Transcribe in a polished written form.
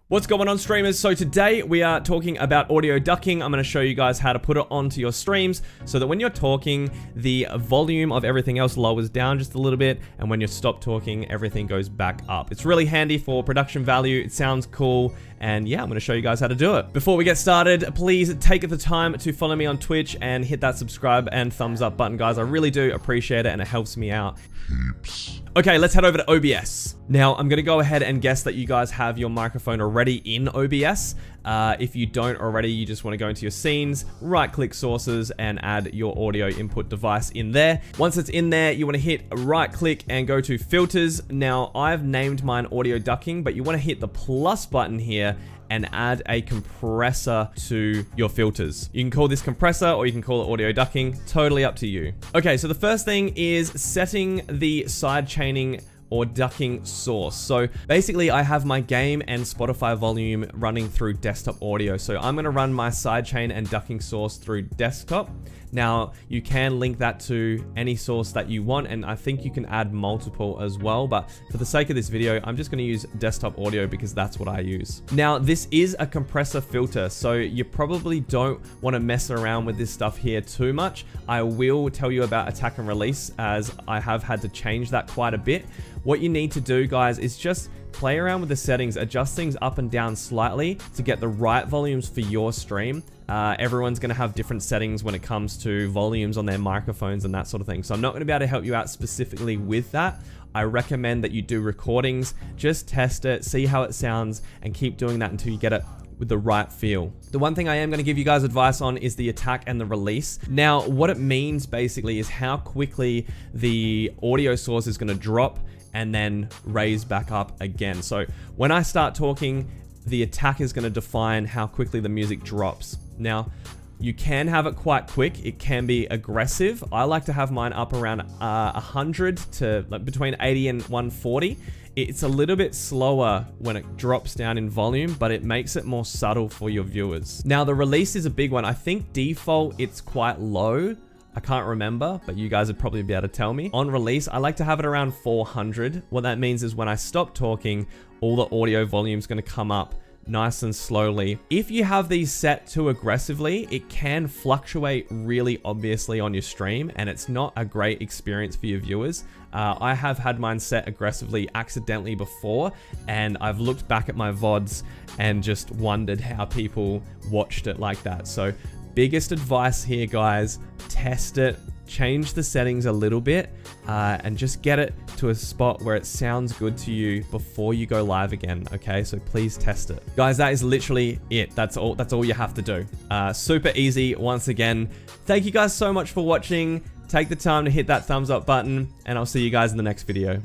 What's going on, streamers? So today we are talking about audio ducking. I'm going to show you guys how to put it onto your streams so that when you're talking, the volume of everything else lowers down just a little bit, and when you stop talking, everything goes back up. It's really handy for production value. It sounds cool, and yeah, I'm going to show you guys how to do it. Before we get started, please take the time to follow me on Twitch and hit that subscribe and thumbs up button, guys. I really do appreciate it, and it helps me out heaps. Okay, let's head over to OBS. Now, I'm going to go ahead and guess that you guys have your microphone already in OBS. If you don't already, you just want to go into your scenes, right-click sources, and add your audio input device in there. Once it's in there, you want to hit right-click and go to filters. Now, I've named mine audio ducking, but you want to hit the plus button here and add a compressor to your filters. You can call this compressor or you can call it audio ducking, totally up to you. Okay, so the first thing is setting the side chaining or ducking source. So basically I have my game and Spotify volume running through desktop audio. So I'm gonna run my sidechain and ducking source through desktop. Now you can link that to any source that you want, and I think you can add multiple as well, but for the sake of this video, I'm just gonna use desktop audio because that's what I use. Now this is a compressor filter, so you probably don't wanna mess around with this stuff here too much. I will tell you about attack and release, as I have had to change that quite a bit. What you need to do, guys, is just play around with the settings, adjust things up and down slightly to get the right volumes for your stream. Everyone's going to have different settings when it comes to volumes on their microphones and that sort of thing. So I'm not going to be able to help you out specifically with that. I recommend that you do recordings, just test it, see how it sounds, and keep doing that until you get it with the right feel. The one thing I am going to give you guys advice on is the attack and the release. Now, what it means basically is how quickly the audio source is going to drop and then raise back up again. So when I start talking, the attack is going to define how quickly the music drops. Now, you can have it quite quick. It can be aggressive. I like to have mine up around 100 to between 80 and 140. It's a little bit slower when it drops down in volume, but it makes it more subtle for your viewers. Now, the release is a big one. I think default, it's quite low. I can't remember, but you guys would probably be able to tell me. On release, I like to have it around 400. What that means is when I stop talking, all the audio volume is going to come up nice and slowly. If you have these set too aggressively, it can fluctuate really obviously on your stream, and it's not a great experience for your viewers. I have had mine set aggressively accidentally before, and I've looked back at my VODs and just wondered how people watched it like that. So biggest advice here, guys, test it, change the settings a little bit, and just get it to a spot where it sounds good to you before you go live again, okay? So please test it. Guys, that is literally it. That's all you have to do. Super easy. Once again, thank you guys so much for watching. Take the time to hit that thumbs up button, and I'll see you guys in the next video.